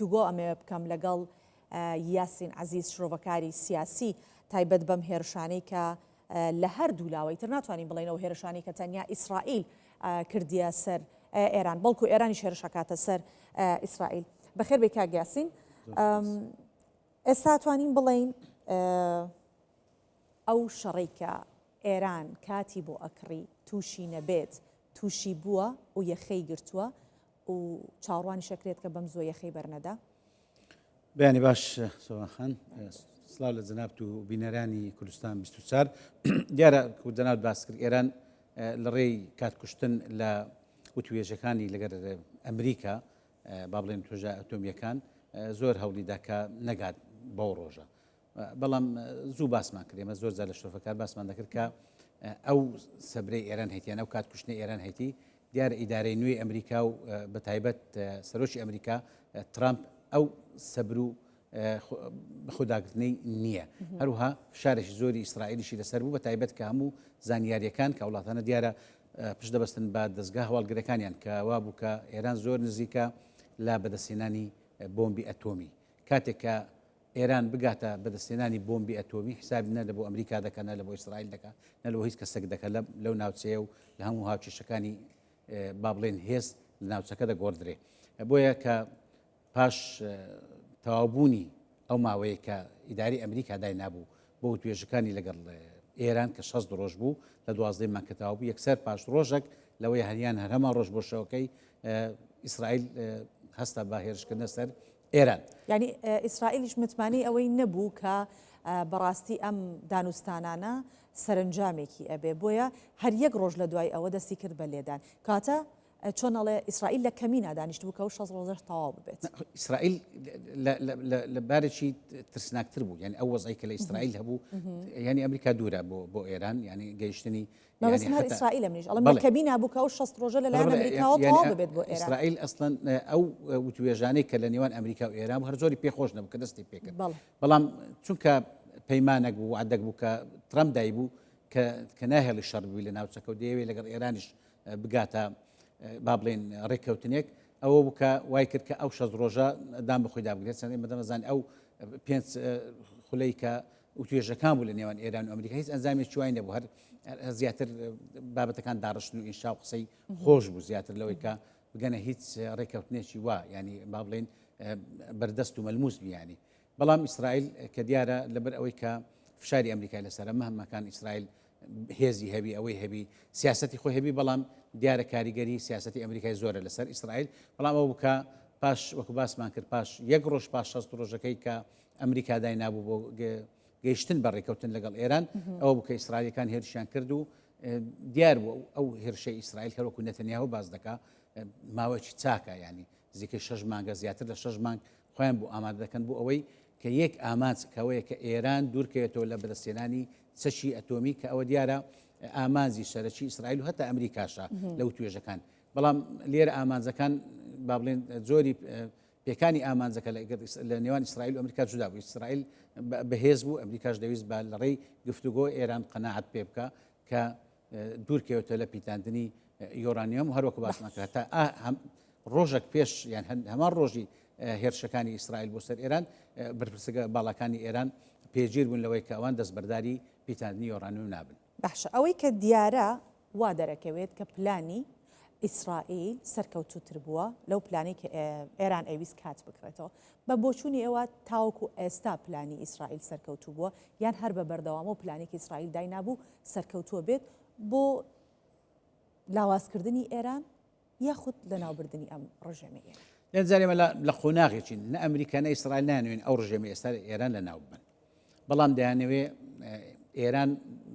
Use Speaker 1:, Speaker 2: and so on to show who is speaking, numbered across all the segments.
Speaker 1: گفتوگۆ ئەمێ بکەم لەگەڵ یاسین عەزیز شرۆڤەکاری سیاسی تایبەت بەم هێرشانەی کە لە هەردوو لاوەی تر ناتوانین بڵێنەوە هێرشانی کە تەنیا ئیسرائیل کردیە سەر ئێران بەڵکو ئێرانی هێرشەکاتە سەر ئیسرائیل. بەخێر بێ کاک یاسین، ئێستا توانین بڵێین ئەو شەڕێی کە ئێران کاتی بۆ ئەکڕی تووشی نەبێت تووشی بووە و یەخەی گرتووە و چاوەڕوانی شەکرێت کە بەم زۆ یەخەی بەرنەدا.
Speaker 2: بەیانی باش سۆخان سڵاو لە جەنابەت و بینەرانی کوردستان 24 دیارە جەنابەت باس کرد ئێران لە ڕێی کاتکوشتن لە وتوێژەکانی لەگەر ئەمریکا با بڵێن توێژە ئەتۆمیەکان زۆر هەوڵیدا کە نەگات بەو ڕۆژە، بەڵام زوو باسمان کرد ئێمە زۆر جار لە شرۆفەکار باسمان دەکرد کە ئەو سەبرەی ئێران هەیتیان ئەو کاتکوشتنی ئێران هەیتی دیارە ئیدارەی نوێی ئەمریکا و بەتایبەت سەرۆکی ئەمریکا ترامپ ئەو سەبر و خودداگرتنەی نییە، هەروها فشارێکی زۆری ئیسرائیلیشی لەسەر بوو بەتایبەت کە هەموو زانیاریەکان کە وڵاتانە دیارە پشت دەبەستن بە دەستگا هەواڵگرەکانیان کە وا بوو کە ئێران زۆر نزیکە لە بەدەستێنانی بۆمبی ئەتۆمی، کاتێک کە ئێران بگاتە بەدەستێنانی بۆمبی ئەتۆمی حسابی نە لە بۆ ئەمریکا دەکەن نە لە بۆ ئیسرائیل دەکات نە لەوە هیچ کەسێک دەکە لەو ناوچەیە و لە هەموو هاوچێشەکانی با بڵێن هێز لە ناوچەکە دەگۆڕدرێ. بۆیە کە پاش تەواوبوونی ئەو ماوەیە کە ئیداری ئەمریکا دای نابوو بۆ توێژەکانی لەگەڵ ئێران کە 6 ڕۆژ بوو لە 12 مانگ کە تەواو بوو یەکسەر پاش ڕۆژێک لەوەی هەریان هەرهەما ڕۆژ بۆ شەوەکەی ئیسرائیل هەستا بە هێرشکردنە سەر ئێران.
Speaker 1: یعنی ئیسرائیلیش متمانی ئەوەی نەبوو کە بەڕاستی ئەم دانوستانانە سەرنجامێکی ئەبێ، بۆیە هەر یەک ڕۆژ لە دوای ئەوە دەستی کرد بە لێدان کاتە چۆن ئەڵێ ئیسرائیل لە کەمی نادانیشت بوو کە 6 ڕۆژەش تەواو ببێت.
Speaker 2: ئیسرائیل لە بارێکی ترسناکتر بوو، یعنی ئەو وەزعی کە لە ئیسرائیل هەبوو، یعنی ئەمریکا دوورە بۆ ئێران، یعنی گەیشتنی
Speaker 1: هەر ئیسرائیل منیش ئەڵێ کەمی نابوو کە 6 ڕۆژە لەلایەن ئەمریکاوە تەواو ببێت بۆ ئێران.
Speaker 2: ئیسرائیل ئەسڵەن ئەو وتوێژانەی کە لە نێوان ئەمریکا و ئێران هەر زۆری پێخۆش نەبوو کە دەستی پێکرد، بەڵام چونکە پەیمانێک بوو وعدەک بوو کە ترامپ دای بوو کە ناهێڵی شەڕ بووی لە ناوچەکە و دەیەوێت لەگەڵ ئێرانیش بگاتە با بڵێن ڕێککەوتنێک، ئەوە بووکە وای کرد کە ئەو 6 ڕۆژە دام بەخۆی دابگرێت چەند ئێمە دەمەزانین ئەو 5 خولەی کە وتوێژەکان بوو لە نێوان ئێران و ئەمریکا هیچ ئەنجامێکی وای نەبوو، هەر زیاتر بابەتەکان داڕشتن و ئینشا و قسەی خۆش بوو زیاتر لەوەی کە بگەنە هیچ ڕێککەوتنێکی وا، ینی با بڵێن بەردەست و مەلموس بیانی. بەڵام ئیسرائیل کە دیارە لەبەر ئەوەی کە فشاری ئەمریکای لەسەرە مەهمەکان ئیسرائیل هێزی هەبی ئەوەی هەبی سیاسەتی خۆی هەبی، بەڵام دیارە کاریگەری سیاسەتی ئەمریکای زۆرە لەسەر ئیسرائیل، بەڵام ئەو بکە پاش وەکو باسمان کرد پاش یەک ڕۆژ پاش 6 ڕۆژەکەی کە ئەمریکا دای نابوو بۆ گەیشتن بە ڕێککەوتن لەگەڵ ئێران، ئەوە بکە ئیسرائیلەکان هێرشیان کرد و دیار بوو ئەو هێرشەی ئیسرائیل کە وەکو نەتەنیاهو باز دەکا ماوەیەکی چاکە، ینی نزیکەی 6 مانگە زیاتر لە 6 مانگ خۆیان بوو ئامادە دەکەن بۆ ئەوەی کە یەک ئامانج کەوەیە کە ئێران دوورکەوێتەوە لە بەدەستێنانی چەشی ئەتۆمی کە ئەوە دیارە ئامانجی سەرەکی ئیسرائیل و هەتا ئەمریکاشە لەو توێژەکان، بەڵام لێرە ئامانجەکان با بڵێن زۆری پێکانی ئامانجەکە لە نێوان ئیسرائیل و ئەمریکا جودا بوو. ئیسرائیل بەهێز بوو، ئەمریکاش دەویست بە لە ڕێی گفتوگۆ ئێران قەناعەت پێ بکە کە دوورکەوێتە لە پیتاندنی یۆرانیۆم و هەروەکو باسمان کرد تا ڕۆژێک پێش یان هەمان ڕۆژی هێرشەکانی ئیسرائیل بۆ سەر ئێران بەرپرسە باڵەکانی ئێران پێگیر بوون لەوەی کە ئەوان دەستبەرداری پیتاندنی یۆرانیۆم نابن.
Speaker 1: باشە ئەوەی کە دیارە وا دەرەکەوێت کە پلانی ئیسرائیل سەرکەوتوتر بووە لەو پلانی کە ئێران ئەویست کات بکرێتەوە بە بۆچوونی ئێوە تاوەکو ئێستا پلانی ئیسرائیل سەرکەوتوو بووە یان هەر بە بەردەوام و پلانێکی ئیسرائیل دای نابوو سەرکەوتووە بێت بۆ لاوازکردنی ئێران یاخود لەناوبردننی ئەم ڕژێمە ئێران.
Speaker 2: لەنجارێمە لە قۆناغێکی نە ئەمریکا نە ئیسرائیل نانوێن ئەو ڕژێمە ئێستا ئێران لە ناو بن، بەڵام دەیانەوێ ئێران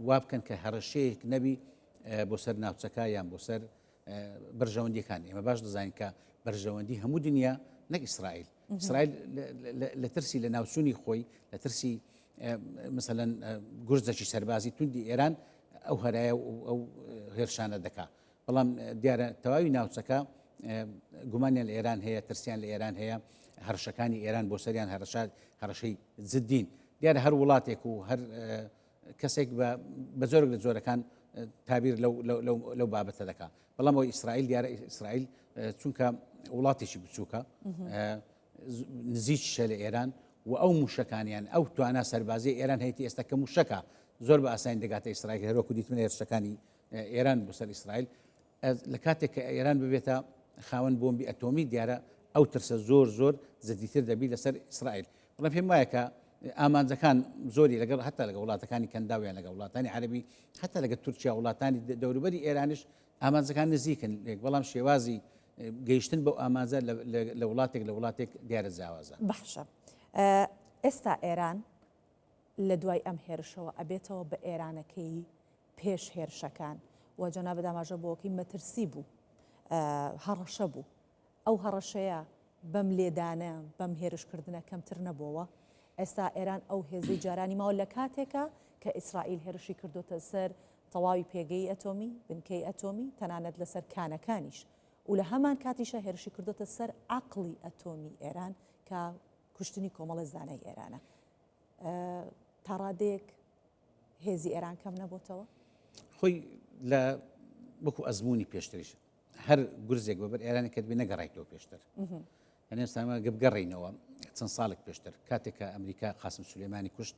Speaker 2: وا بکەن کە هەڕەشەیەک نەبی بۆ سەر ناوچەکە یان بۆ سەر بەرژەوەندیەکان. ئێمە باش دەزانین کە بەرژەوەندی هەموو دنیا نەک ئیسرائیل، ئیسرائیل لە ترسی لە ناوچوونی خۆی لە ترسی مثلەن گورجێکی سەربازی توندی ئێران ئەو هەرایە ئەو هێرشانە دەکا، بەڵام دیارە تەواوی ناوچەکە گومانیان لە ئێران هەیە، ترسیان لە ئێران هەیە، هەرشەکانی ئێران بۆ سەریان هەرشەی جددین. دیارە هەر وڵاتێک و هەر کەسێک بە زۆرێک لە جۆرەکان تابیر لەو بابەتە دەکات، بەڵام ئەوی ئیسرائیل دیارە ئیسرائیل چونکە وڵاتێکی بچووکە نزیکشە لە ئێران و ئەو موشەکانیان ئەو توانە سەربازی ئێران هەیەی ئێستا کە موشەکە زۆر بە ئاسانی دەگاتە ئیسرائیل هەروەکو دیتمە هێرشەکانی ئێران بۆ سەر ئیسرائیل لە کاتێک کە ئێران ببێتە خاوەن بۆمبی ئەتۆمی دیارە ئەو ترسە زۆر زەدیتر دەبی لەسەر ئیسرائیل بەڵام پێم وایە کە ئامانجەکان زۆری لەگەڵ هەتا لەگە وڵاتەکانی کەنداویان لەگە وڵاتانی عەربی هەتا لەگە تورکیا وڵاتانی دەوروبەری ئێرانش ئامانجەکان نزیکن بەڵام شێوازی گەیشتن بەو ئامانجە لە وڵاتێک دیارە جیاوازە.
Speaker 1: بەخشە ئێستا ئێران لە دوای ئەم هێرشەوە ئەبێتەوە بە ئێرانەکەی پێش هێرشەکان و جەناب داماژە بۆکەی مەترسی بوو هەڕەشە بوو ئەو هەڕەشەیە بەم لێدانە بەم هێرشکردنە کەمتر نەبووەوە ئێستا ئێران ئەو هێزی جارانی ماوە لە کاتێکە کە ئیسرائیل هێرشی کردوتە سەر تەواوی پێگەی ئەتۆمی بنکەی ئەتۆمی تەنانەت لەسەر کانەکانیش و لە هەمان کاتیشە هێرشی کردوتە سەر عەقڵی ئەتۆمی ئێران کە کوشتنی کۆمەڵە زانای ئێرانە تا ڕادێک هێزی ئێران کەم نەبووتەوە
Speaker 2: خۆی لە وەکو ئەزمموی پێشتریش هەر گورزێک بەبەر ئێرانی کە بێ نەگەڕایتەوە پێشتر یعنی ئێستامە گەبگەڕینەوە چەند ساڵێک پێشتر کاتێککە ئەمریکا قاسم سولەیمانی کوشت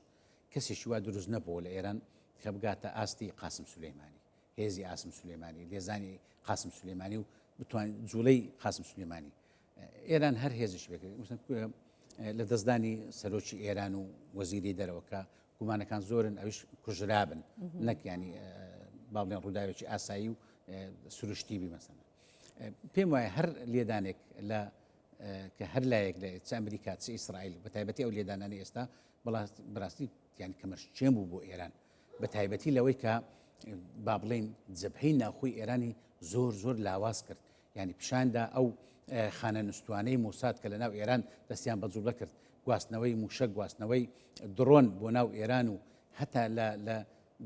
Speaker 2: کەسێکی وا دروست نەبووە لە ئێران کە بگاتە ئاستی قاسم سولەیمانی هێزی ئاسم سولەیمانی لێزانی قاسم سولەیمانی و بتوانین جوڵەی قاسم سولەیمانی ئێران هەر هێزش بکرد لە دەستدانی سەرۆکی ئێران و وەزیری دەرەوەکە گومانەکان زۆرن ئەوش کوژرابن نەک ینی باڵێن ڕووداوێکی ئاسایی و سروشتی بی مەسەن پێم وایە هەر لێدانێک لە کە هەر لایەک لە چ ئەمریکا چ ئیسرائیل بە تایبەتی ئەو لێدانانی ئێستا بەڕاستی یان کەمەشچێن بوو بۆ ئێران بە تایبەتی لەوەی کە با بڵێن جەبهەی ناوخۆی ئێرانی زۆر لاواز کرد ینی پیشاندا ئەو خانە نووسوانەی موساد کە لە ناو ئێران دەستیان بەجوڵە کرد گواستنەوەی موشە گواستنەوەی درۆن بۆ ناو ئێران و هەتا لە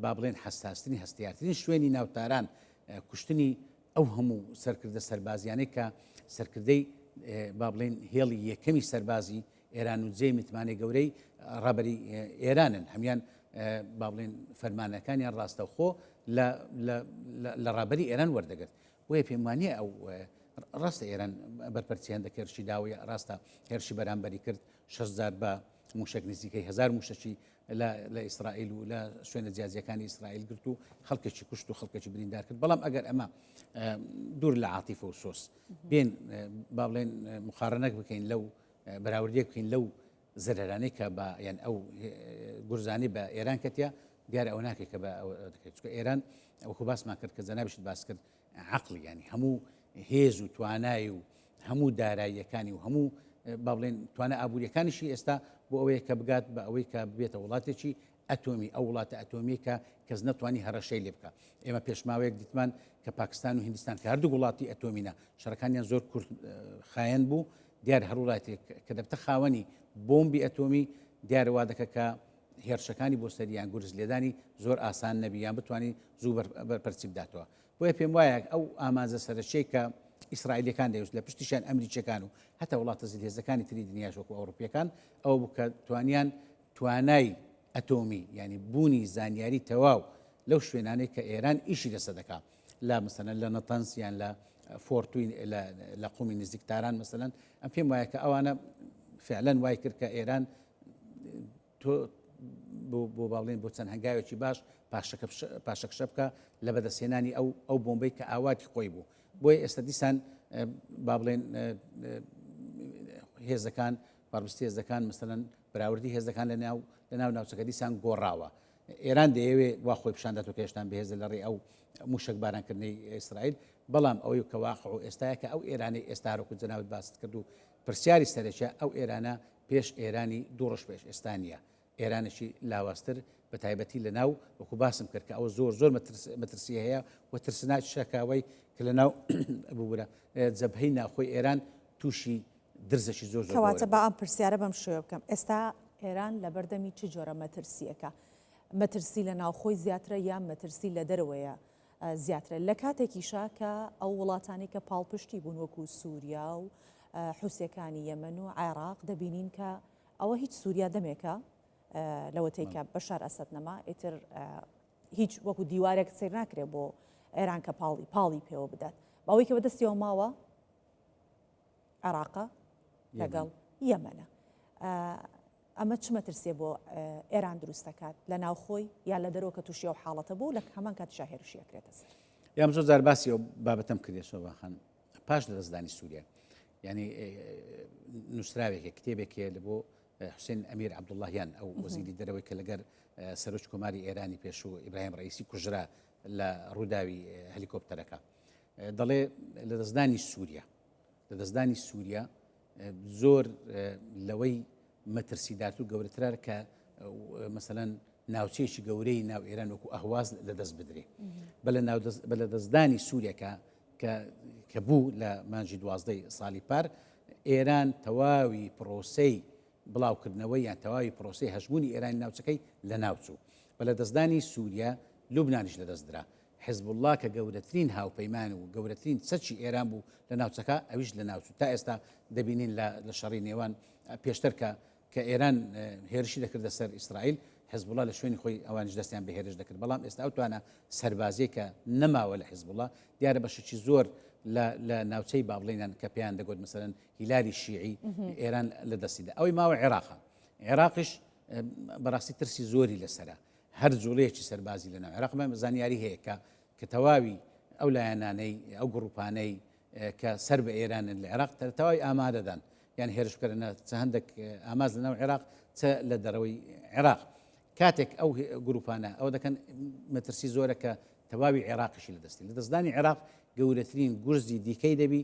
Speaker 2: با بڵێن حساستنی هەستیارترین شوێنی ناوتاران کوشتنی ئەو هەموو سەرکردە سەربازیانەی کە سەرکردەی با بڵێن هێڵی یەکەمی سەربازی ئێران و جێی متمانەی گەورەی ڕابەری ئێرانن هەمیان با بڵێن فەرمانەکانیان ڕاستەوخۆ لە ڕابەری ئێران وەردەگرت بۆیە پێم وانیە ئەو ڕاستە ئێران بەرپەرچیان دەکردشی داوای ڕاستە هێرشی بەرامبەری کرد 6,000 بە موشک نزیکەی 1000 موشەکی لە ئیسرائیل و لە شوێنە جیازیەکانی ئیسرائیل گرت و خەڵکێکی کوشت و خەڵکێکی بریندار کرد بەڵام ئەگەر ئەمە دوور لە عاتیفە و سۆس بێن با بڵێن مقارنەک بکەین لەو بەراوردیەک بکەین لەو زەرەرانەی کە بە یان ئەو گورزانی بە ئێران کەتیا دیارە ئەو ناکێت کە بە دەکەیت چکە ئێران ئەوکو باسمان کرد کە جەنابیشت باس کرد عەقڵی ینی هەموو هێز و توانای و هەموو داراییەکانی و هەموو با بڵێن توانە ئابوووریەکانیشی ئێستا بۆ ئەوەیە کە بگات بە ئەوەی کە بێتە وڵاتێکی ئەتۆمی ئەو وڵاتە ئەتۆمی کە کەس نەتوانی هەڕەشەی لێ بکە ئێمە پێشماوەیەک دیتمان کە پاکستان و هیندستان کە هەردوو وڵاتی ئەتۆمینە شەڕەکانیان زۆر کورت خایەن بوو دیار هەر وڵاتێک کە دەبتە خاوەنی بۆمبی ئەتۆمی دیارەوا دەکە کە هێرشەکانی بۆ سەریان گورز لێدانی زۆر ئاسان نەبییان بتوانانی زوو بەرپەرچی بداتەوە بۆیە پێم وایە ئەو ئامانجە سەرچەی کە ئیسرائیلەکان دەویست لە پشتیشان ئەمریکیەکان و هەتا وڵاتە زیلهێزەکانی تری دنیاش وەکو ئەوروپیەکان ئەو بکە توانای ئەتۆمی ینی بوونی زانیاری تەواو لەو شوێنانەی کە ئێران ئیشی لەسەر دەکا لا مەسەلەن لە نەتەنس یان لە فۆرتوین لە قومی نزیکتاران مەسەلەن ئەم پێم وایە کە ئەوانە فعلەن وای کرد کە ئێران بۆ باڵێن بۆ چەند هەنگاوێکی باش پاشەکشە بکە لە بەدەستهێنانی ئەو بۆمبەی کە ئاواتی خۆی بوو بۆیە ئێستا دیسان با بڵێن هێزەکان بەڕبستی هێزەکان مەسەلەن بەراوردی هێزەکان لە ناو ناوچەکە دیسان گۆڕاوە ئێران دەیەوێت وا خۆی پیشانداتەوە کە هێشتان بەهێزە لە ڕێ ئەو موشک بارانکردنەی ئیسرائیل بەڵام ئەوەی کە واقع و ئێستاە کە ئەو ئێرانەی ئێستاڕۆکو جەناوت باست کرد و پرسیاری سەرەکیە ئەو ئێرانە پێش ئێرانی دوو ڕۆژ پێش ئێستانیە ئێرانێکی لاواستر بە تایبەتی لە ناو وەکو باسم کرد کە ئەوە زۆر مەترسی هەیە و ترسناکی شەکاوی کە لە ناو ببوورە جەبهەی ناوخۆی ئێران تووشی درزەشی زۆر
Speaker 1: کەواتە بە ئەم پرسیارە بەم شێوە بکەم ئێستا ئێران لە بەردەمی چ جۆرە مەترسیەکە مەترسی لە ناوخۆی زیاترە یان مەترسی لە دەرەوەیە زیاترە لە کاتێکیشا کە ئەو وڵاتانی کە پاڵپشتی بوون وەکو سووریا و حوسەکانی یەمەن و عێراق دەبینین کە ئەوە هیچ سووریا دەمێکە لەوەتەیکە بەشار ئەسەد نەما ئیتر هیچ وەکو دیوارێک سیر ناکرێت بۆ ئێران کە پاڵی پێوە بدات باوەی کە بەدەستیەوە ماوە عێراقە لەگەڵ یەمەنە. ئەمە چ مەترسیە بۆ ئێران دروست دەکات لە ناوخۆی یا لە دەرەوە کە تووشی ئەو حاڵەتە بوو لە هەمان کاتیشا هێرشیەکرێتە سەر.
Speaker 2: یام زۆر جار باسی ئەو بابەتەم کردێتەوە باخەن پاش لە دەستدانی سووریا، ینی نووسراوێکە کتێبێکێ لە بۆ حوسێن ئەمیر عەبدوڵڵاهیان ئەو وەزیری دەرەوەی کە لەگەر سەرۆک کۆماری ئێرانی پێشوو ئیبراهیم ڕەئیسی کوژرا لە ڕووداوی هەلیکۆپتەرەکە دەڵێ لە دەستدانی سووریا زۆر لەوەی مەترسیدات و گەورەترە کە مەسەلەن ناوچەیەکی گەورەی ناو ئێران وەکو ئەهواز لە دەست بدرێ بە لە دەستدانی سووریەکە کە بوو لە مانجی 12 ساڵی پار ئێران تەواوی پرۆسەی بڵاوکردنەوەی یان تەواوی پرۆسەی هەژبوونی ئێرانی ناوچەکەی لە ناوچوو بە لە دەستدانی سووریا لوبنانیش لە دەستدرا حزب الله کە گەورەترین هاوپەیمان و گەورەترین سەرچی ئێران بوو لە ناوچەکە ئەویش لە ناوچوو تا ئێستا دەبینین لە شەڕی نێوان پێشتر کە ئێران هێرشی دەکردە سەر ئیسرائیل حزب الله لە شوێنی خۆی ئەوانش دەستیان بە هێرش دەکرد بەڵام ئێستا ئەو توانە سەربازیە کە نەماوە لە حزب الله دیارە بەشێکی زۆر لە ناوچەی بابڵێنان کە پێیان دەگوت مەسەرەن هیلاری شیعی ئێران لە دەستیدا ئەوەی ماوە عێراقیش بەڕاستی ترسی زۆری لەسرە هەر جوڵەیەکی سەربازی لە ناو عێراق زانیاری هەیە کە تەواوی ئەو لایەنانەی ئەو گروپانەی کە سەر بە ئێرانن لە عێراق تەواوی ئامادەدان یان هێرشکردنە چە هەندێک ئاماز لە ناو عێراق چە لە دەرەوەی عێراق کاتێک ئەو گروپانە ئەو دەکەن مەترسی زۆرە کە تەواوی عێراقیشی لە دەستی لە دەستدانی عێراق گەورەترین گورزی دیکەی دەبی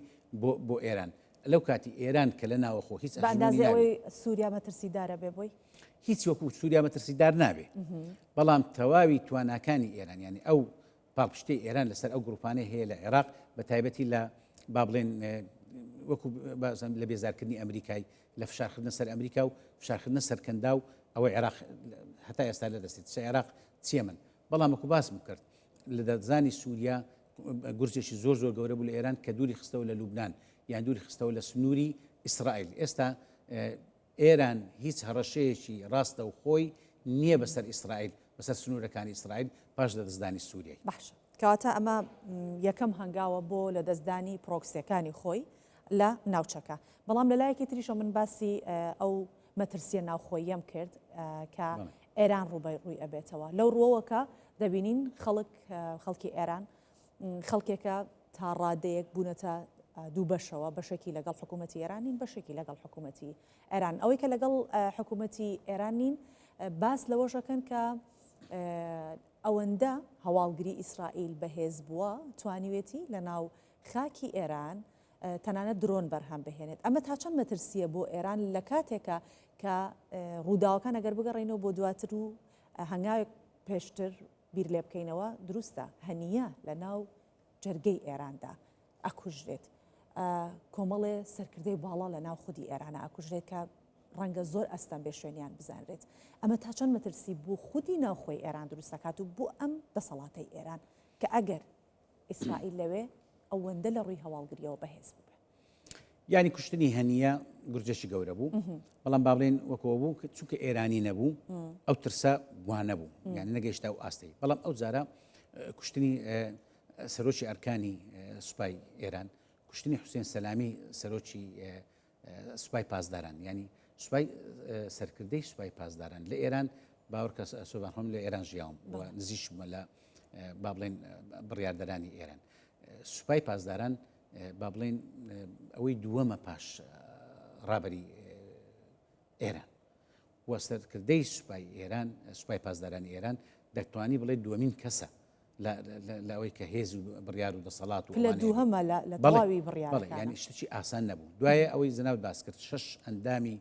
Speaker 2: بۆ ئێران لەو کاتی ئێران کە لە ناوەخۆ هیچ
Speaker 1: ئەندازەوەی سووریا مەترسیدارە بێ بۆی
Speaker 2: هیچ وەکو سووریا مەترسیدار نابێ بەڵام تەواوی تواناکانی ئێران ینی ئەو پاڵپشتەی ئێران لەسەر ئەو گروپانەی هەیە لە عێراق بە تایبەتی لە با بڵێن وەکو لە بێزارکردنی ئەمریکای لە فشارکردن سەر ئەمریکا و فشارکردن سەرکەندا و ئەوەی عێراق هەتا ئێستا لە دەستێت عێراق چیە من بەڵام وەکو باسم کرد لە دەستدانی سووریا گورجێکی زۆر گەورە بوو لە ئێران کە دووری خستەوە لە لوبنان یان دووری خستەوە لە سنووری ئیسرائیل ئێستا ئێران هیچ هەڕەشەیەکی ڕاستە و خۆی نییە بەسەر ئیسرائیل بەسەر سنوورەکانی ئیسرائیل پاش لە دەستدانی سووریای
Speaker 1: باشە کەواتە ئەمە یەکەم هەنگاوە بۆ لە دەستدانی پرۆکسیەکانی خۆی لە ناوچەکە بەڵام لە لایەکی تریشە من باسی ئەو مەترسیە ناوخۆیەم کرد کە ئێران ڕووی ئەبێتەوە لەو ڕۆوەکە دەبینین خەڵکی ئێران خەڵکێکە تا ڕادەیەک بوونەتە دوو بەشەوە بەشێکی لەگەڵ حکوومەتی ئێرانین بەشێکی لەگەڵ حکوومەتی ئێران ئەوەی کە لەگەڵ حکوومەتی ئێرانین باس لەوەشەکەن کە ئەوەندە هەواڵگری ئیسرائیل بەهێز بووە توانیوێتی لە ناو خاکی ئێران تەنانەت درۆن بەرهەم بهێنێت ئەمە تا چەند مەترسیە بۆ ئێران لە کاتێکە کە ڕووداوەکان ئەگەر بگەڕێنەوە بۆ دواتر و هەنگاوێک پێشتر بیر لێ بکەینەوە دروستە هەنیە لە ناو جەرگەی ئێراندا ئەکوژرێت کۆمەڵێ سەرکردەی باڵا لە ناو خودی ئێرانە ئەکوژرێت کە ڕەنگە زۆر ئەستان بێ شوێنیان بزانرێت ئەمە تا چەند مەترسی بوو خودی ناوخۆی ئێران دروست دەکات و بۆ ئەم دەسەڵاتەی ئێران کە ئەگەر ئیسرائیل لەوێ ئەوەندە لە ڕووی هەواڵگریەوە بەهێز بوو
Speaker 2: ینی کوشتنی هەنیە گورجێکی گەورە بوو بەڵام با بڵێن وەکەوە بوو چونکە ئێرانی نەبوو ئەو ترسە وانە بوو یعنی نەگەیشتا و ئاستی بەڵام ئەو جارە کوشتنی سەرۆکی ئەرکانی سوپای ئێران کوشتنی حوسێن سەلامی سەرۆکی سوپای پاسداران ینی سوپای سەرکردەی سوپای پاسداران لە ئێران باوەڕکە سۆڤان خۆم لە ئێران ژیاوم نزیشمە لە با بڵێن بڕیاردەرانی ئێران سوپای پاسداران با بڵێن ئەوەی دووەمە پاش ڕابەری ئێران وە سەرکردەی سوپای ئێران سوپای پاسدارانی ئێران دەتوانی بڵێ دووەمین کەسە لە ئەوەی کە هێز و بڕیار و دەسەڵات و
Speaker 1: لە دووهەمە لە تەواوی بڕیارەکان
Speaker 2: ینی شتێکی ئاسان نەبوو دوایە ئەوەی زەناوت باس کرد 6 ئەندامی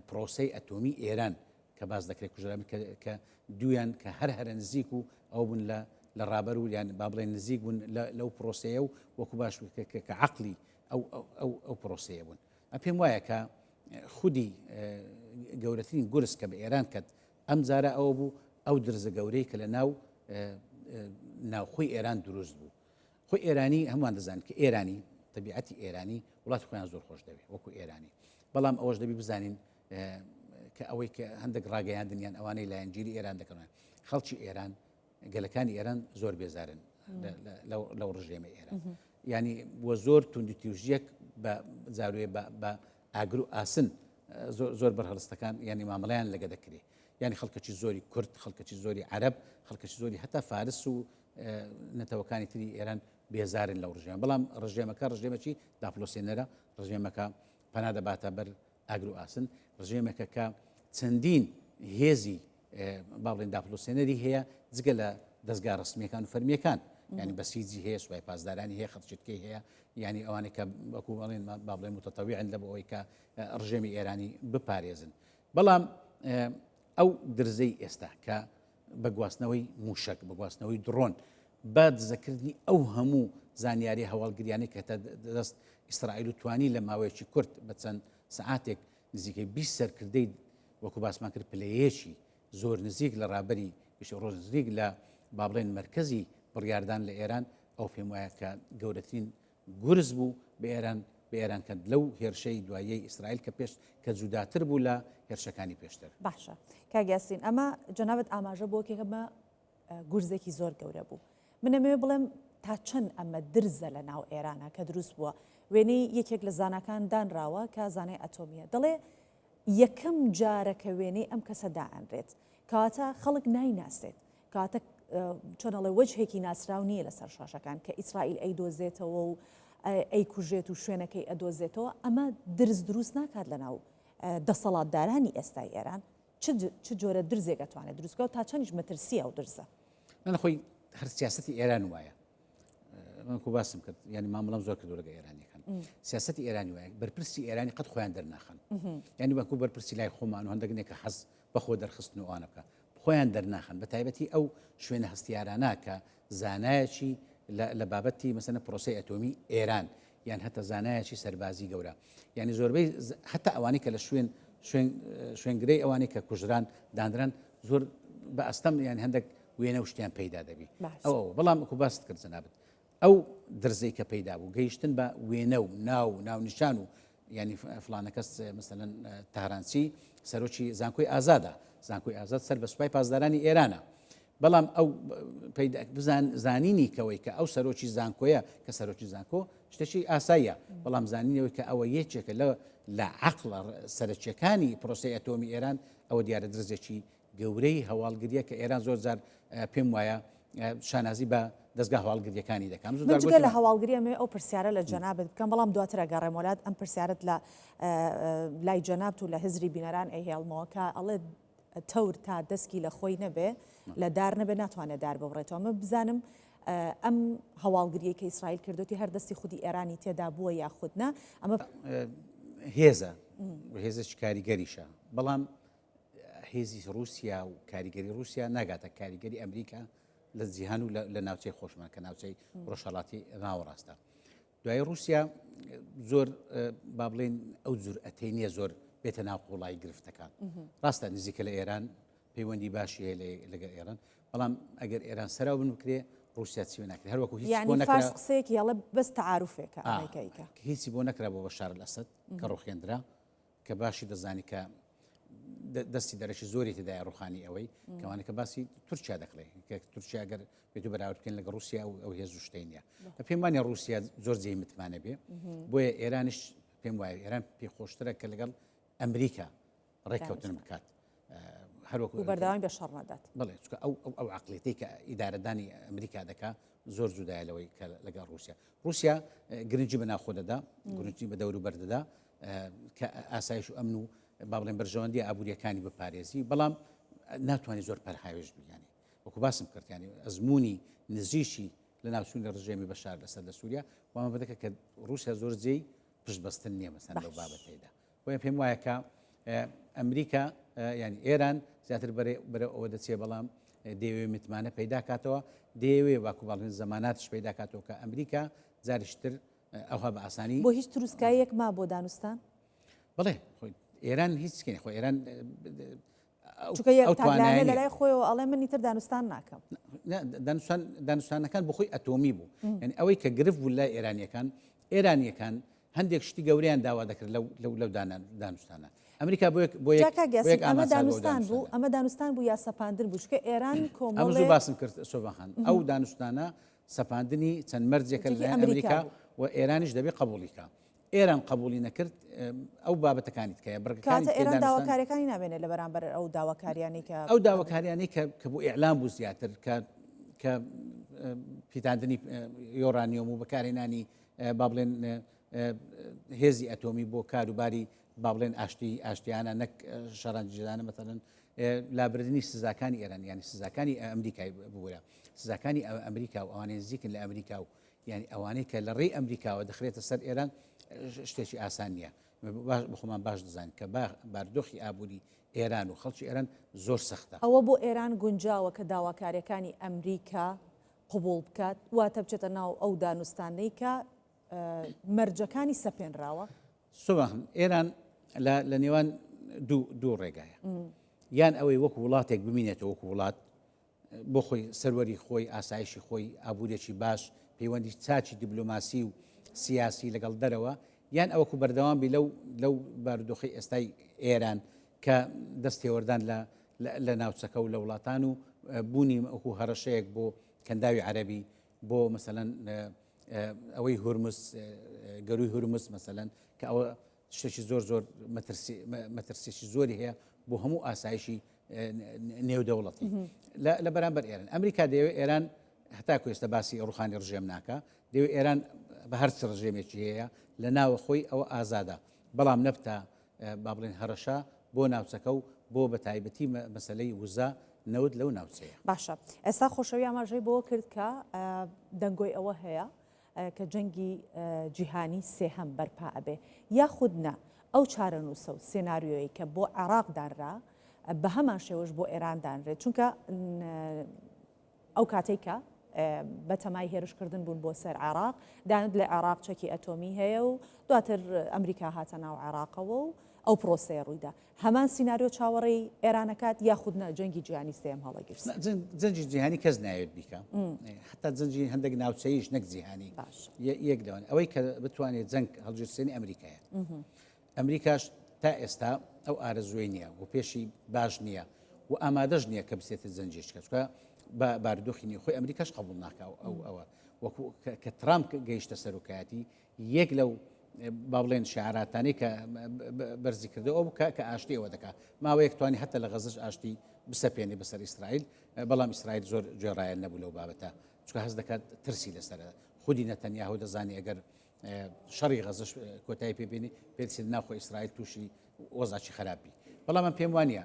Speaker 2: پرۆسەی ئەتۆمی ئێران کە باز دەکرێت کوژرا کە دویان کە هەر نزیک و ئەو بوون لە ڕابەر و یان با بڵێن نزیک بوون لەو پرۆسەیە و وەکو باش کە عەقلی ئەو پرۆسەیە بوون پێم وایە کە خودی گەورەترین گورس کە بە ئێران کرد ئەم جارە ئەوە بوو ئەو درزە گەورەی کە لە ناوخۆی ئێران دروست بوو خۆی ئێرانی هەمووان دەزانن کە ئێرانی تەبیعەتی ئێرانی وڵاتی خۆیان زۆر خۆش دەوێت وەکو ئێرانی بەڵام ئەوەش دەبی بزانین کە ئەوەی کە هەندێک ڕاگەیاندنیان ئەوانەی لایەنگیری ئێران دەکەن خەڵکی ئێران گەلەکانی ئێران زۆر بێزارن لەو ڕژێمە ئێران ینی بۆ زۆر توندی توژیەک بە جاروێ بە ئاگر و ئاسن زۆر بەرهەڵستەکان ینی مامەڵیان لەگە دەکرێت ینی خەڵکەی زۆری کورد خەڵکەی زۆری عەرب خەڵکەی زۆری هەتا فارس و نەتەوەکانی تری ئێران بێزارن لەو ڕژێمە بەڵام ڕژێمەکە ڕژێمەکی داپلۆسێنەرە ڕژێمەکە پەنا دەباتە بەر ئاگر و ئاسن ڕژێمێکە کە چەندین هێزی با بڵێن داپلۆسێنەری هەیە جگە لە دەستگا ڕسمیەکان و فەرمیەکان ینی بەسیجی هەیە سوپای پاسدارانی هەیە خەڵچتکەی هەیە ینی ئەوانەی کە وەکو بڵێن با بڵێن متتەویعن لە بۆەوەی کە ڕژێمی ئێرانی بپارێزن بەڵام ئەو درزەی ئێستا کە بە گواستنەوەی موشک بە گواستنەوەی درۆن بە دزەکردنی ئەو هەموو زانیاری هەواڵگریانی کە دەست ئیسرائیل و توانی لە ماوەیەکی کورت بە چەند سعاتێک نزیکەی 20 سەرکردەی وەکو باسمان کرد پلەیەکی زۆر نزیک لە ڕابەری ڕۆژ نزیک لە با بڵێن مرکزی بڕیاردان لە ئێران ئەو پێم وایە کە گەورەترین گورز بوو بە ئێران کە لەو هێرشەی دوایەی ئیسرائیل کە پێش کە جوداتر بوو لە هێرشەکانی پێشتر.
Speaker 1: باشە کاگیاستین ئەمە جەنابەت ئاماژە بۆ کێکەمە گورزێکی زۆر گەورە بوو منەمێ بڵێم تا چەند ئەمە درزە لە ناو ئێرانە کە دروست بووە وێنەی یەکێک لە زانەکان دانراوە کە زانای ئەتۆمیە دەڵێ یەکەم جارەکە وێنەی ئەم کەسە دائەنرێت کەواتە خەڵک نایناسێت کاتە چۆنەڵێ وەجهێکی ناسراو نییە لەسەر شاشەکان کە ئیسرائیل ئەیدۆزێتەوە و ئەیکوژێت و شوێنەکەی ئەدۆزێتەوە ئەمە درز دروست ناکات لە ناو دەسەڵاتدارانی ئێستای ئێران چ جۆرە درزێک ئەتوانێت دروستکە تا چەندیش مەترسیە ئەو درزە
Speaker 2: نەخۆی هەر سیاسەتی ئێران وایە منکو باسم کرد ینی مامەڵام زۆر کردو لەگە ئێرانیەکان سیاسەتی ئێرانی وایە بەرپرسی ئێرانی قەت خۆیان دەرناخن ینی وەکو بەرپرسی لای خۆمان و هەندێک حەز بەخۆ دەرخستن و ئەوانە بکە خۆیان دەرناخن بە تایبەتی ئەو شوێنە هەستیارانە کە زانایەکی لە بابەتی مەسەنە پرۆسی ئەتۆمی ئێران یان هەتا زانایەکی سەربازی گەورە ینی زۆربەی هەتا ئەوانی کە لە شوێنگرەی ئەوانی کە کوژران دانران زۆر بە ئەستەم یان هەندێک وێنە و شتیان پەیدا دەبی ئەو بەڵام وەکو باست کرد جەنابەت ئەو درزەی کە پەیدا بوو گەیشتن بە وێنە و ناونیشان و ینی فلانە کەس مەسەلەن تارانسی سەرۆکی زانکۆی ئازادە زانکۆی ئازاد سەر بە سوپای پاسدارانی ئێرانە بەڵام ئەو زانینی کەوەی کە ئەو سەرۆکی زانکۆیە کە سەرۆکی زانکۆ شتێکی ئاساییە بەڵام زانینەوەی کە ئەوە یەکێکە لە عەقڵە سەرچیەکانی پرۆسی ئەتۆمی ئێران ئەوە دیارە درزێکی گەورەی هەواڵگریە کە ئێران زۆر جار پێم وایە شانازی بە دەستگا هەواڵگریەکانی دەکەم
Speaker 1: جگە لە هەواڵگریەمێ ئەو پرسیارە لە جەنابەت بکەم بەڵام دواتر ئەگەڕێمەولات ئەم پرسیارت لە لای جەنابەت و لە هزری بینەران ئەهێڵمەوە کە ئەڵێ تەور تا دەستکی لە خۆی نەبێ لە دار نەبێ ناتوانێت دار ببڕێتەوە ئەمە بزانم ئەم هەواڵگریە کە ئیسرائیل کردوتی هەر دەستی خودی ئێرانی تێدا بووە یاخودنا ئەمە
Speaker 2: هێزش کاریگەریشە بەڵام هێزی رووسیا و کاریگەری رووسیا ناگاتە کاریگەری ئەمریکا لە جیهان و لە ناوچەی خۆشمان کە ناوچەی ڕۆژهەڵاتی ناوەڕاستە دوای رووسیا زۆر با بڵێن ئەو جورئەتەی نییە زۆر بێتە ناو قوڵای گرفتەکان ڕاستە نزیکە لە ئێران پەیوەندی باشی هەیە لەگەڵ ئێران بەڵام ئەگەر ئێران سەراو بنکرێ رووسیا چی ناکرێت هەروەکو هیچ بۆ
Speaker 1: نەکرا قسەیەکی هەڵە بەس تعاروفێکە ئەمریکاییکە
Speaker 2: هیچی بۆ نەکرا بۆ بەشار الئەسەد کە ڕوخێندرا کە باشی دەزانی کە دەستی دەرەشی زۆری تدای ڕوخانی ئەوەی کەوانە کە باسی تورکیا دەکڵێ کە تورکیا گەر بێتو بەراورد بکەین لەگە رووسیا و ئەو هێز و شتەی نیە لە پێم وانە رووسیا زۆر جێی متمانە بێ بۆیە ئێرانش پێم وایە ئێران پێی خۆشترە کە لەگەڵ ئەمریکا ڕێککەوتن بکات هەروەکو
Speaker 1: بەردەوامی بە شەڕنەدات
Speaker 2: بڵێ ئەو عقلێتی کە ئیدارەدانی ئەمریکا دەکا زۆر جودایلەوەی کە لەگەڵ رووسیا گرنگی بەناخۆ دەدا گرنگی بە دەور و بەردەدا کە ئاسایش و ئەمن و با بڵێن بەرژەوەندی ئابوووریەکانی بپارێزی بەڵام ناتوانانی زۆر پەرهاوێژ بیانی وەکو باسم کردیانی ئەزمموی نزیشی لە ناوچوونی ڕژێمی بەشار لەسەر لە سووریا وامە بدەکە کە رووسیا زۆر جێی پشتبەستن نییە مەسەن لەو بابەتەیدا بۆیە پێم وایە کە ئەمریکا ینی ئێران زیاتر بەرە ئەوە دەچێ بەڵام دەیەوێ متمانە پەیدا کاتەوە دەیەوێ واکو باڵێن زەماناتش پەیدا کاتەوە کە ئەمریکا جاریشتر ئەوها بە ئاسانی
Speaker 1: بۆ هیچ تروسکاییەک ما بۆ دانوستان
Speaker 2: بڵێ خۆی ئێران هیچ کێنی خۆ ئێران
Speaker 1: لە لای خۆیەوە ئەڵێ من ئیتر دانوستان ناکەم
Speaker 2: دانوستانەکان بۆ خۆی ئەتۆمی بوو یعنی ئەوەی کە گرفت بوو لای ئێرانیەکان هەندێک شتی گەوریان داوا دەکرد لەو دانوستانە ئەمریکا بۆ
Speaker 1: ئەمە دانوستان بوو یا سەپاندن بوو چکە ئێران
Speaker 2: کۆمەڵێ باسم کرد سۆڤەخان ئەو دانوستانە سەپاندنی چەند مەرجێکە لە ئەمریکا و ئێرانیش دەبێت قبوڵیکە ئێران قبولی نەکرد ئەو بابەتەکانی تکایە
Speaker 1: کاتە ئێران داواکاریەکانی نابێنێت لە بەرامبەر ئەو داواکاریانی کە
Speaker 2: ئەو داواکاریانی کە بۆ ئیعلام بوو زیاتر کە پیتاندنی یۆرانیۆم و بەکارهێنانی با بڵێن هێزی ئەتۆمی بۆ کاروباری با بڵێن ئاشتیانە نەک شەڕەنجدانە مەتەڵەن لابردننی سزاکانی ئێران ینی سزاکانی ئەمریکای بووە سزاکانی ئەمریکا و ئەوانەی نزیکن لە ئەمریکا و ینی ئەوانەی کە لە ڕێی ئەمریکاوە دەخرێتە سەر ئێران شتێکی ئاسان نییە بخۆمان باش دەزانین کە باردۆخی ئابووری ئێران و خەڵکی ئێران زۆر سەختە
Speaker 1: ئەوە بۆ ئێران گونجاوە کە داواکاریەکانی ئەمریکا قبول بکات واتە بچێتە ناو ئەو دانوستانەی کە مەرجەکانی سەپێنراوە
Speaker 2: سۆباخن ئێران لە نێوان دوو ڕێگایە یان ئەوەی وەکو وڵاتێک بمینێتەوە وەکو وڵات بۆ خۆی سەروەری خۆی ئاسایشی خۆی ئابوورێکی باش پەیوەندی چاچی دیبلۆماسی و سیاسی لەگەڵ دەرەوە یان ئەوەکو بەردەوام لەو بارودۆخی ئێستای ئێران کە دەستێوەردان لە ناوچەکە و لە وڵاتان و بوونی وەکو هەڕەشەیەک بۆ کەنداوی عەرەبی بۆ مەسەلەن ئەوەی هورمز گەروی هورمز مەسەلەن کە ئەوە شتێکی زۆر مەترسێکی زۆری هەیە بۆ هەموو ئاسایشی نێودەوڵەتی لە بەرامبەر ئێران ئەمریکا دەیەوێت ئێران هەتاکو ئێستا باسی ڕوخانی ڕژێم ناکە دەوێت ئێران بە هەرچ ڕژێمێکی هەیە لە ناوە خۆی ئەوە ئازادە بەڵام نەبتە با بڵێن هەڕەشە بۆ ناوچەکە و بۆ بە تایبەتی مەسلەی وزە نەوت لەو ناوچەیە
Speaker 1: باشە ئێستا خۆشەوی ئاماژەی بۆ کرد کە دەنگۆی ئەوە هەیە کە جەنگی جیهانی سێهەم بەرپا ئەبێ یاخودنا ئەو چارەنووسە و سێناریۆیی کە بۆ عێراق دانرا بە هەمان شێوەش بۆ ئێران دانرێت چونکە ئەو کاتێککە بەتەمای هێرشکردن بوون بۆ سەر عێراق دانت لە عێراق چەکی ئەتۆمی هەیە و دواتر ئەمریکا هاتە ناو عێراقەوە و ئەو پرۆسەیە ڕوویدا هەمان سیناریۆ چاوەڕێی ئێرانەکات یاخودنا جەنگی جیهانی سێم هەڵەگیرت
Speaker 2: جەنگی جیهانی کەس ناوێت بیکە حتا جەنگی هەندێک ناوچەیش نەک جیهانی یەک لەوان ئەوەی کە بتوانێت جەنگ هەڵگیرسێنی ئەمریکایە ئەمریکاش تا ئێستا ئەو ئارەزوۆی نییە و پێشی باش نییە و ئامادەش نییە کە بسێتە جەنجێش کەچکە بە بارودۆخی خۆی ئەمریکاش قبول ناکە ئەوە وەکو کە ترامپ گەیشتە سەرۆکایەتی یەک لەو با بڵێن شعاراتانی کە بەرزی کردەوە بکە کە ئاشتی ئەوە دەکات ماوەیەک توانی هەتە لە غەزش ئاشتی بسەپێنێ بەسەر ئیسرائیل بەڵام ئیسرائیل زۆر گوێڕایە نەبوو لەو بابەتە چکە هەست دەکات ترسی لەسەر خودی نەتەنیاهو دەزانی ئەگەر شەڕی غەزش کۆتایی پێبێنی پێچێت ناوخۆ ئیسرائیل تووشی وەزاکی خراپی بەڵام من پێم وانە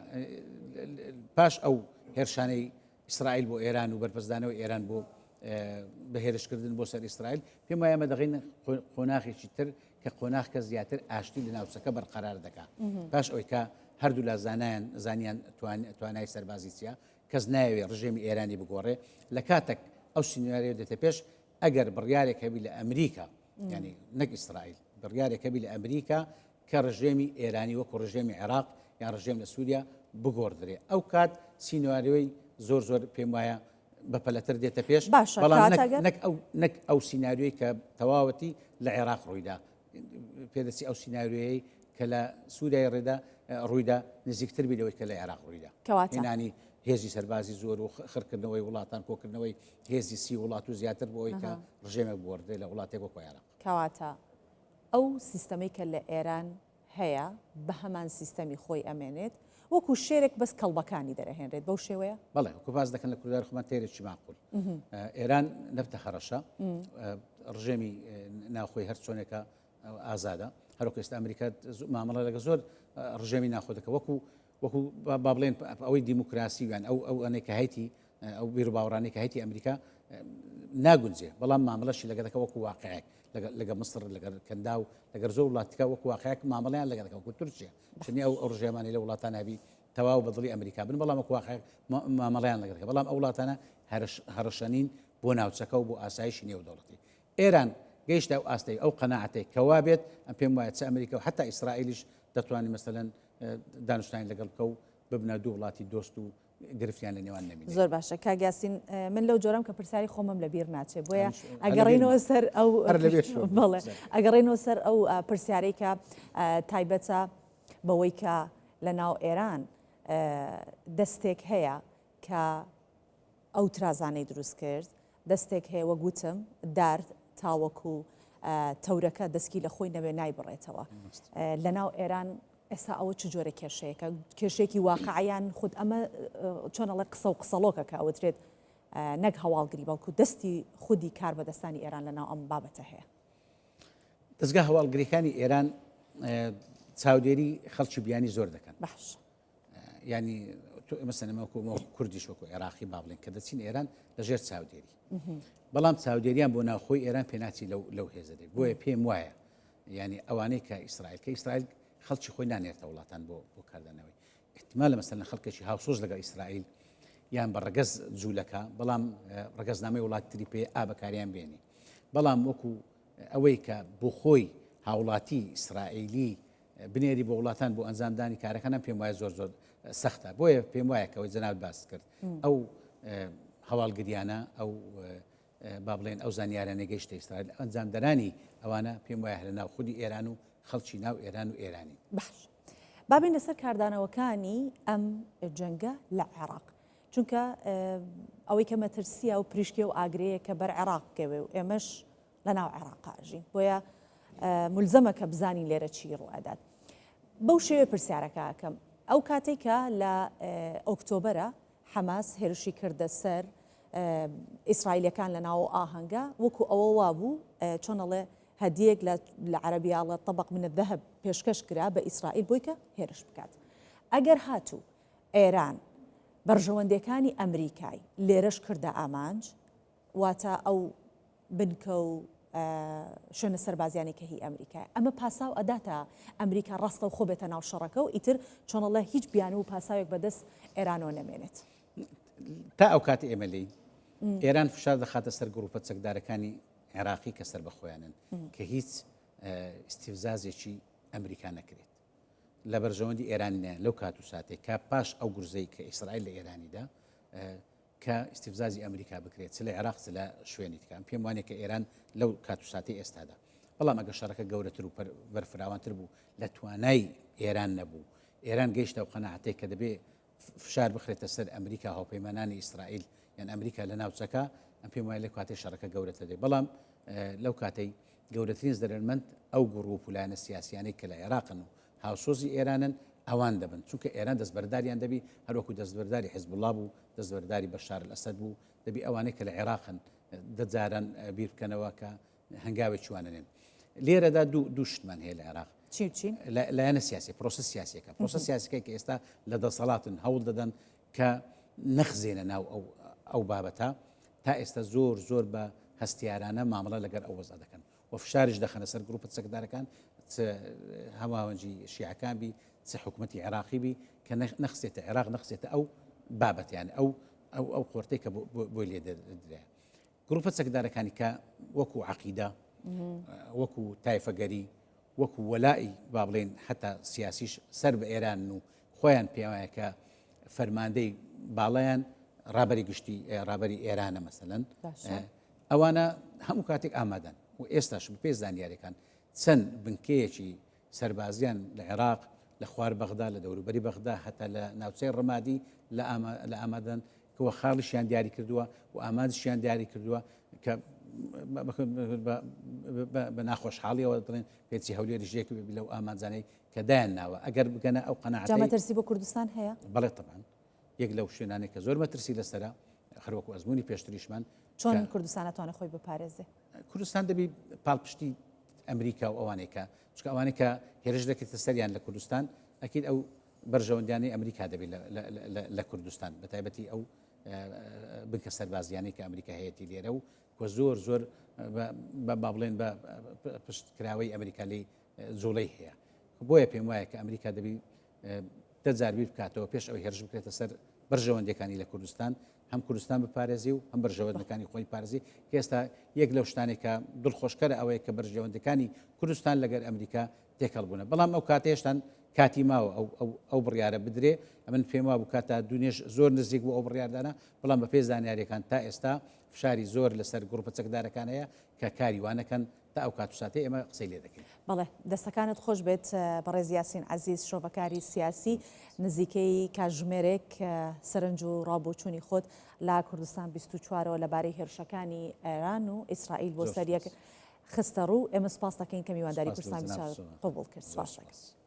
Speaker 2: پاش ئەو هێرشانەی ئیسرائیل بۆ ئێران و بەرپرسدانەوەی ئێران بۆ بەهێرشکردن بۆ سەر ئیسرائیل پێم وایە ئەمە دەغین قۆناغێکی تر کە قۆناغکە زیاتر ئاشتی لە ناوچەکە بەرقەرار دەکات پاش ئەوەی کە هەردوو لە زانیان توانای سەربازی چیە کەس ناوێت ڕژێمی ئێرانی بگۆڕێ لە کاتێک ئەو سیناریۆ دێتە پێش ئەگەر بڕیارێک هەبی لە ئەمریکا ینی نەک ئیسرائیل بڕیارێک هەبی لە ئەمریکا کە ڕژێمی ئێرانی وەکو ڕژێمی عێراق یان ڕژێم لە سووریا بگۆڕدرێ ئەو کات سیناریۆی زۆر پێم وایە بەپەلەتر دێتە پێش بەڵام نەک ئەو سیناریۆی کە تەواوەتی لە عێراق ڕوویدا پێدەچی ئەو سیناریۆیەی کە لە سووریای ڕێدا ڕوویدا نزیکتر بیلەوەی کە لە عێراق ڕوویدا هێنانی هێزی سەربازی زۆر و خڕکردنەوەی وڵاتان کۆکردنەوەی هێزی سی وڵات و زیاتر بۆەوەی کە ڕژێمێک بوەردێ لە وڵاتێک وەکو عێراق
Speaker 1: کەواتە ئەو سیستەمەی کە لە ئێران هەیە بە هەمان سیستەمی خۆی ئەمێنێت وەکو شێرێک بەس کەڵبەکانی دەرەهێنرێت بەو شێوەیە
Speaker 2: بەڵێ وەکو باز دەکەن لە کوردار خۆمان تێرێکی معقول ئێران نەبتە هەڕەشە ڕژێمی ناوخۆی هەر چۆنێکە ئازادە هەروکە ئێستا ئەمریکا مامەڵە لەگە زۆر ڕژێمی ناخۆ دەکە وەکو با بڵێن ئەوەی دیموکراسی یان ئەو ئەنەی کە هەیتی ئەو بیر و باوەڕانەی کە هەیتی ئەمریکا ناگونجێ بەڵام مامەڵەشی لەگە دەکە وەکو واقعەیەک لەگە مصر لەگەر کەندا و لەگەر زۆر وڵاتیکە وەکو واقعەیە مامەڵیان لەگە دەکە وەکو تورکیا چنی ئەو ڕژێمانی لە وڵاتان هەبی تەواو بەدڵی ئەمریکا بن بەڵام وەکو واقعەیەک مامەڵیان لەگە دەکە بەڵام ئەو وڵاتانە هەڕەشەنین بۆ ناوچەکە و بۆ ئاسایشی نێودەوڵەتی ئێران گەیشتە ئەو ئاستەی ئەو قەناعەتەی کەوا بێت ئەم پێم وایە چ ئەمریکا و حتا ئیسرائیلیش دەتوانێت مەسەلەن دانوستانی لەگەڵ بکە و ببنە دوو وڵاتی دۆست و گرفتیان لە نێوان نەبینێت
Speaker 1: زۆر باشە کاگیاسین من لەو جۆرەم کە پرسیاری خۆمم لەبیر ناچێت بۆیە ئەگەڕێنەوە سەر ئەو بڵێ ئەگەڕێنەوە سەر ئەو پرسیارەی کە تایبەتە بەوەی کە لە ناو ئێران دەستێک هەیە کە ئەو ترازانەی دروست کرد دەستێک هەیە وە گوتم دارد تاوەکو تەورەکە دەستگی لە خۆی نەبێ نایبڕێتەوە لەناو ئێران ئێستا ئەوە چ جۆرە کێشەیەکە کێشێکی واقعیان خود ئەمە چۆنەڵە قسە و قسەڵۆکەکە ئەوترێت نەک هەواڵگری بەڵکو دەستی خودی کار بەدەستانی ئێران لەناو ئەم بابەتە هەیە
Speaker 2: دەستگا هەواڵگریەکانی ئێران چاودێری خەڵکی بیانی زۆر دەکەن
Speaker 1: باش
Speaker 2: ینی مەسەنەمەکو کوردیش وەکو عێراقی با بڵێن کە دەچین ئێران لەژێر چاودێری بەڵام چاودێریان بۆ ناوخۆی ئێران پێناچی لەو هێزە دێت بۆیە پێم وایە ینی ئەوانەی کە ئیسرائیل خەڵکی خۆی نانێتە وڵاتان بۆ کاردانەوەی احتمالە مەسەلەن خەڵکێکی هاوسۆز لەگەڵ ئیسرائیل یان بە ڕەگەز جوولەکە بەڵام ڕەگەزنامەی وڵاتتری پێ ئابەکاریان بێنی بەڵام وەکو ئەوەی کە بۆ خۆی هاوڵاتی ئیسرائیلی بنێری بە وڵاتان بۆ ئەنجامدانی کارەکانم پێم وایە زۆر سەختە بۆیە پێم وایە کەەوەی جەناب باس کرد ئەو هەواڵگریانە ئەو با بڵێن ئەو زانیارانە گەیشتە ئیسرائیل ئەنجامدەرانی ئەوانە پێم وایە لە ناو خودی ئێران و خەڵکی ناو ئێران و ئێرانی
Speaker 1: باش بابین لەسەر کاردانەوەکانی ئەم جەنگە لە عێراق چونکە ئەوەی کە مەترسیە و پریشکی و ئاگرەیە کە بەر عێراق بکەوێ و ئێمەش لە ناو عێراقاژین بۆیە ملزەمە کە بزانین لێرە چی ڕوئەدات بەو شێوێ پرسیارەکەکەم ئەو کاتێکە لە ئۆکتۆبەرە حەماس هێرشی کردە سەر ئیسرائیلەکان لە ناو ئاهەنگە وەکو ئەوە وابوو چۆنەڵێ هەدیەک لە عەرەبیاڵە طەبق من الذهب پێشکەش کرا بە ئیسرائیل بۆی کە هێرش بکات ئەگەر هاتوو ئێران بەرژەوەندەکانی ئەمریکای لێرەش کردە ئامانج واتە ئەو بنکە و شوێنە سەربازیانی کە هی ئەمریکای ئەمە پاساو ئەداتە ئەمریکا ڕاستە و خۆ بێتە ناو شەڕەکە و ئیتر چۆنەڵە هیچ بیان و پاساوێک بەدەست ئێرانەوە نەمێنێت
Speaker 2: تا ئەو کاتی ئێمەلی ئێران فشار دەخاتە سەر گروپە چەکدارەکانی عێراقی کە سەر بەخۆیانن کە هیچ ئیستیفزازێکی ئەمریکا نەکرێت لە بەرژەوەندی ئێرانیان لەو کات و ساتێک کە پاش ئەو گورزەی کە ئیسرائیل لە ئێرانیدا کە ئیستیفزازی ئەمریکا بکرێت لە عێراق لە شوێنی تکان پێم وانێت کە ئێران لەو کات و ساتی ئێستادا بەڵام ئەگە شەڕەکە گەورەتر و بەرفراوانتر بوو لە توانای ئێران نەبوو ئێران گەیشتە و قەنەعەتێک کە دەبێ فشار بخرێتە سەر ئەمریکا هاوپەیمانانی ئیسرائیل یان ئەمریکا لە ناوچەکە ئەم پێم وایە لە کاتێ شەڕەکە گەورەتر دێ بەڵام لەو کاتەی گەورەترین زەرمەند ئەو گروپ و لایەنە سیاسیانەی کە لە عێراقن و هاوسۆزی ئێرانن ئەوان دەبن چونکە ئێران دەستبەرداریان دەبی هەروەکو دەستبەرداری حیزب الله بوو دەستبەرداری بەشار الئەسەد بوو دەبی ئەوانەی کە لە عێراقن دەجاران بیر بکەنەوە کە هەنگاوێکی وانەنێن لێرەدا دوو شتمان هەیە لە عێراق لایەنە سیاسی پرۆسە سیاسیەکە پرۆسە سیاسەکەی کە ئێستا لە دەسەڵاتن هەوڵ دەدەن کە نەخزێنە ناو ئەو بابەتە تا ئێستا زۆر بە هەستیارانە مامەڵە لەگەر ئەو وەزە دەکەن و فشارش دەخەنە سەر گروپە چەکدارەکان هەماوەنجی شیعەکان بی چ حکوومەتی عێراقی بی کە نەخسێتە عێراق نەخسێتە ئەو بابەتیان ئەو قۆرتەی کە بۆی لێ دەدرێت گروپە چەکدارەکانی کە وەکو عەقیدە وەکو تایفەگەری وەکو وەلائی با بڵێن حتا سیاسیش سەر بە ئێران و خۆیان پێوایە کە فەرماندەی باڵیان ڕابەری گشتی ڕابەری ئێرانە مەسەلەن ئەوانە هەموو کاتێک ئامادەن و ئێستاش بە پێ زانیاریەکان چەند بنکەیەکی سەربازیان لە عێراق لە خوار بەغدا لە دەوروبەری بەغدا هەتا لە ناوچەی ڕەمادی لە ئامادەن کەوە خاڵیشیان دیاری کردووە و ئامادشیان دیاری کردووە کە بە ناخۆشحاڵیەوە دڵێن پێچی هەولێری ژێک لەو ئامانجانەی کە دایان ناوە ئەگەر بگەنە ئەو قەنەعەتی
Speaker 1: مەترسی بۆ کوردستان هەیە
Speaker 2: بەڵێ طبعاً یەک لەو شوێنانێک کە زۆر مەترسی لەسەرە هەروەکو ئەزمموی پێشتریشمان
Speaker 1: چۆن کوردستان ناتوانێت خۆی بپارێزێ
Speaker 2: کوردستان دەبی پاڵپشتی ئەمریکا و ئەوانێکە چکە ئەوانەی کە هێرش دەکەێتە سەریان لە کوردستان ئەکید ئەو بەرژەوەندیانی ئەمریکا دەبێت لە کوردستان بە تایبەتی ئەو بنکە سەربازیانی کە ئەمریکا هەیەی لێرە و کە زۆر با بڵێن بە پشتکراوەی ئەمریکا لی جوڵەی هەیە بۆیە پێم وایە کە ئەمریکا دەبی دەجار بیر بکاتەوە پێش ئەوەی هێرش بکرێتە سەر بەرژەوەندەکانی لە کوردستان هەم کوردستان بپارێزی و هەم بەرژەوەندەکانی خۆی پارێزی کە ئێستا یەک لەو شتانێکە دڵخۆشکەرە ئەوەیە کە بەرژەوەندەکانی کوردستان لەگەر ئەمریکا تێکەڵ بوون بەڵام ئەو کاتێشتان کاتی ماوە ئەو بڕیارە بدرێ ئەمن پێم وابوو کاتا دونێش زۆر نزیک بوو ئەو بڕیاردانە بەڵام بە پێ زانیاریەکان تا ئێستا فشاری زۆر لەسەر گروپە چەکدارەکان هەیە کە کاریوانەکەن تا ئەو کات و ساتێ ئێمە قسەی لێ دەکەین
Speaker 1: بەڵێ دەستەکانت خۆش بێت بەڕێز یاسین عەزیز شۆڤەکاری سیاسی نزیکەی کاتژمێرێک سەرنج و ڕابۆچوونی خۆت لە کوردستان 24ەوە لەبارەی هێرشەکانی ئێران و ئیسرائیل بۆ سەریەک خستە ڕوو ئێمە سپاس دەکەین کە میوانداری
Speaker 2: سپاس
Speaker 1: کورسانی
Speaker 2: لە جەناب
Speaker 1: بشار
Speaker 2: سۆ.
Speaker 1: قبول کرد
Speaker 2: زۆر
Speaker 1: سپاس دەکەین.
Speaker 2: سپاس.